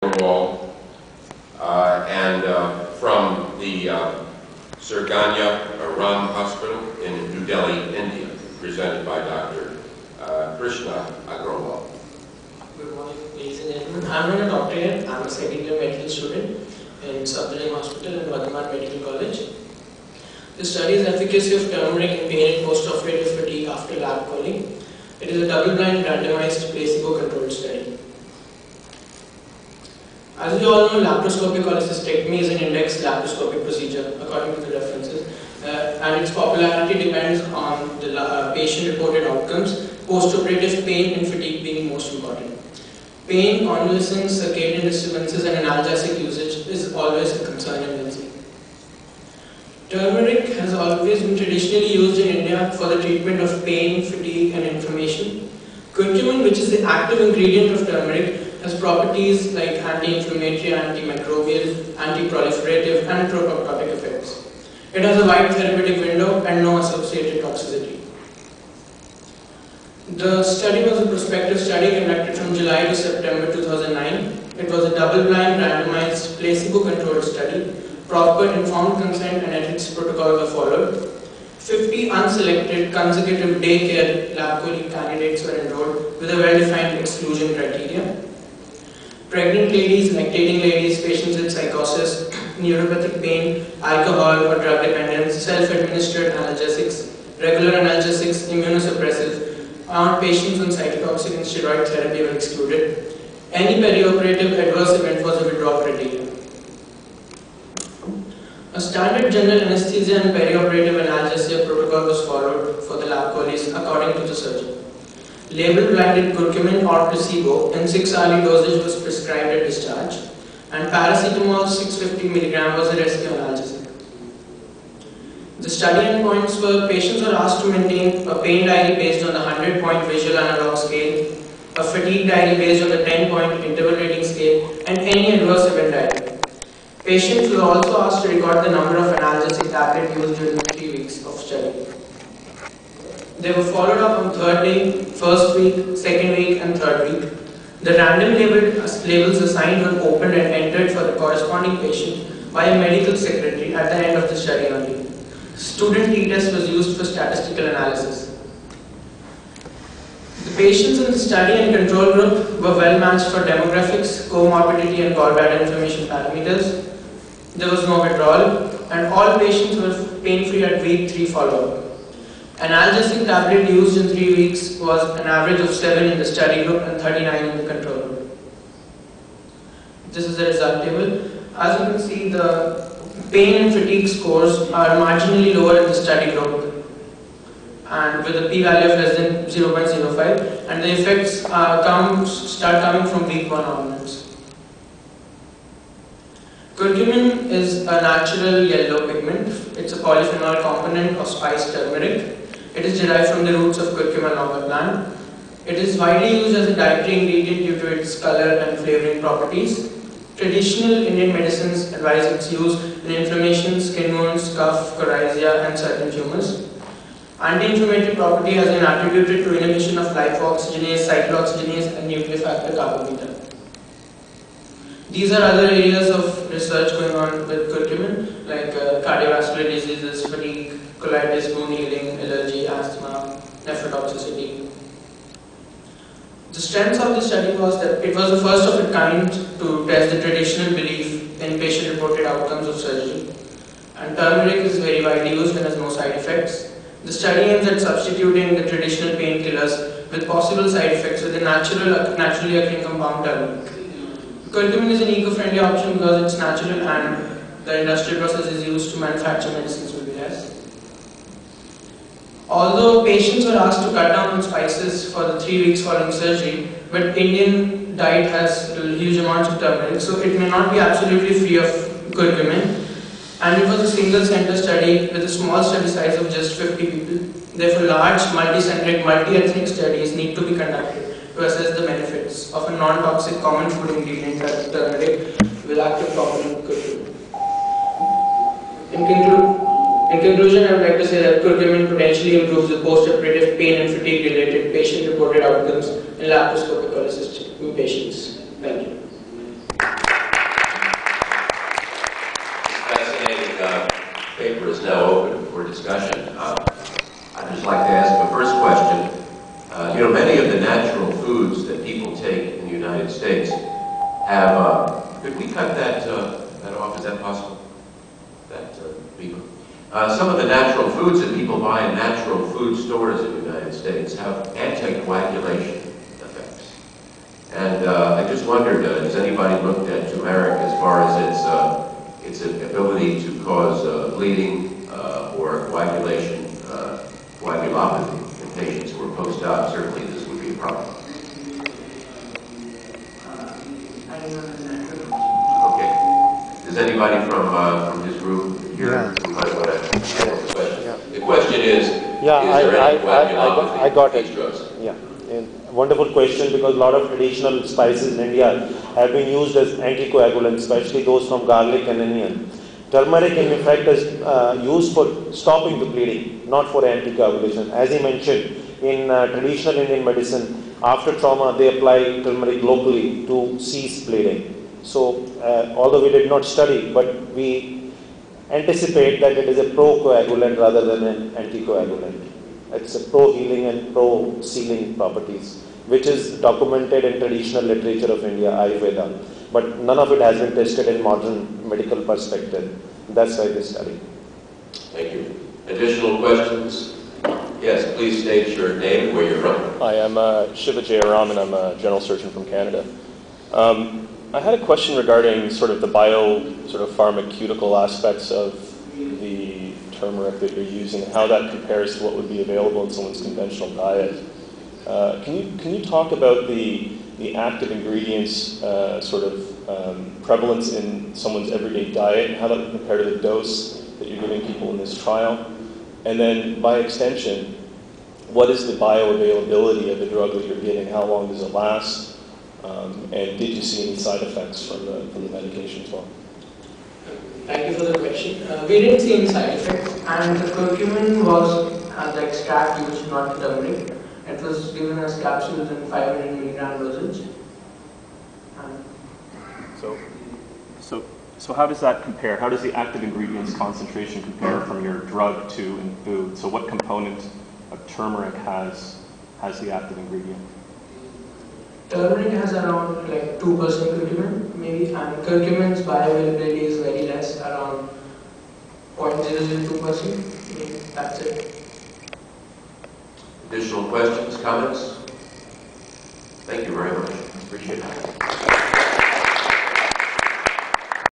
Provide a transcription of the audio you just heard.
Agarwal, and from the Sir Ganya Ram Hospital in New Delhi, India, presented by Dr. Krishna Adit. Good morning, ladies and gentlemen. I'm not a doctor yet. I'm a second year medical student in Safdarjung Hospital in Vardhaman Medical College. The study is efficacy of turmeric in pain and postoperative fatigue after lab choline. It is a double-blind, randomized, placebo-controlled study. As we all know, laparoscopic cholecystectomy is an index laparoscopic procedure according to the references, and its popularity depends on the patient-reported outcomes, postoperative pain and fatigue being most important. Pain, convalescence, circadian disturbances, and analgesic usage is always a concern in medicine. Turmeric has always been traditionally used in India for the treatment of pain, fatigue, and inflammation. Curcumin, which is the active ingredient of turmeric, has properties like anti-inflammatory, antimicrobial, anti-proliferative, and pro-apoptotic effects. It has a wide therapeutic window and no associated toxicity. The study was a prospective study conducted from July to September 2009. It was a double-blind, randomized, placebo-controlled study. Proper informed consent and ethics protocols were followed. 50 unselected consecutive day care lab choline candidates were enrolled with a well-defined exclusion criteria. Pregnant ladies, lactating ladies, patients with psychosis, neuropathic pain, alcohol or drug dependence, self-administered analgesics, regular analgesics, immunosuppressive, and patients on cytotoxic and steroid therapy were excluded. Any perioperative adverse event was a withdrawal criteria. A standard general anesthesia and perioperative analgesia protocol was followed for the lab choline according to the surgeon. Label-blinded curcumin or placebo in 6-hourly dosage was prescribed at discharge, and paracetamol 650 mg was a rescue analgesic. The study endpoints were: patients were asked to maintain a pain diary based on the 100-point visual analog scale, a fatigue diary based on the 10-point interval rating scale, and any adverse event diary. Patients were also asked to record the number of analgesic tablets used during the 3 weeks of study. They were followed up on 3rd day, 1st week, 2nd week, and 3rd week. The random labels assigned were opened and entered for the corresponding patient by a medical secretary at the end of the study only. Student t-test was used for statistical analysis. The patients in the study and control group were well matched for demographics, comorbidity, and gallbladder inflammation parameters. There was no withdrawal, and all patients were pain-free at week 3 follow-up. Analgesic tablet used in 3 weeks was an average of 7 in the study group and 39 in the control group. This is the result table. As you can see, the pain and fatigue scores are marginally lower in the study group, and with a p-value of less than 0.05, and the effects start coming from week 1 onwards. Curcumin is a natural yellow pigment. It's a polyphenol component of spiced turmeric. It is derived from the roots of Curcumin longa plant. It is widely used as a dietary ingredient due to its color and flavoring properties. Traditional Indian medicines advise its use in inflammation, skin wounds, cough, coryza, and certain tumors. Anti-inflammatory property has been attributed to inhibition of lipoxygenase, cyclooxygenase, and nuclear factor kappa beta. These are other areas of research going on with curcumin, like cardiovascular diseases, fatigue, colitis, wound healing, allergy, asthma, nephrotoxicity. The strength of the study was that it was the first of its kind to test the traditional belief in patient-reported outcomes of surgery. And turmeric is very widely used and has no side effects. The study aims at substituting the traditional painkillers with possible side effects with the naturally occurring compound turmeric. Curcumin is an eco-friendly option because it's natural and the industrial process is used to manufacture medicines will be less. Although patients were asked to cut down on spices for the 3 weeks following surgery, but Indian diet has huge amounts of turmeric, so it may not be absolutely free of curcumin. And it was a single center study with a small study size of just 50 people. Therefore, large, multi-centric, multi-ethnic studies need to be conducted to assess the benefits of a non-toxic common food ingredient like turmeric with active component curcumin. In conclusion, I would like to say that curcumin potentially improves the post-operative pain and fatigue-related patient-reported outcomes in laparoscopic cholecystectomy patients. Thank you. paper is now open for discussion. I'd just like to ask the first question. You know, many of the natural foods that people take in the United States have, could we cut that off? Is that possible? That beaver? Some of the natural foods that people buy in natural food stores in the United States have anticoagulation effects. And I just wondered, has anybody looked at turmeric as far as its ability to cause bleeding or coagulation, coagulopathy in patients who are post-op? Certainly this would be a problem. Okay. Does anybody from his group here who might want to answer the question? Yeah. The question is there any coagulopathy I got in it. these drugs? Yeah. Wonderful question, because a lot of traditional spices in India have been used as anticoagulants, especially those from garlic and onion. Turmeric in fact is used for stopping the bleeding, not for anticoagulation. As he mentioned, in traditional Indian medicine, after trauma they apply turmeric locally to cease bleeding. So although we did not study, but we anticipate that it is a pro-coagulant rather than an anticoagulant. It's a pro-healing and pro-sealing properties, which is documented in traditional literature of India, Ayurveda. But none of it has been tested in modern medical perspective. That's why they study. Thank you. Additional questions? Yes, please state your name and where you're from. Hi, I'm Shiva Jayaram, and I'm a general surgeon from Canada. I had a question regarding sort of the pharmaceutical aspects of the turmeric that you're using, and how that compares to what would be available in someone's conventional diet. Can you talk about the active ingredients prevalence in someone's everyday diet, and how that would compare to the dose that you're giving people in this trial? And then, by extension, what is the bioavailability of the drug that you're giving? How long does it last? And did you see any side effects from the medication as well? Thank you for the question. We didn't see any side effects, and the curcumin was the extract used, not the turmeric. It was given as capsules in 500 milligram dosage. So how does that compare? How does the active ingredients concentration compare from your drug to in food? So what component of turmeric has the active ingredient? Turmeric has around like 2% curcumin, maybe, and curcumin's bioavailability is very less, around 0.002%. Maybe that's it. Additional questions, comments? Thank you very much. Appreciate it.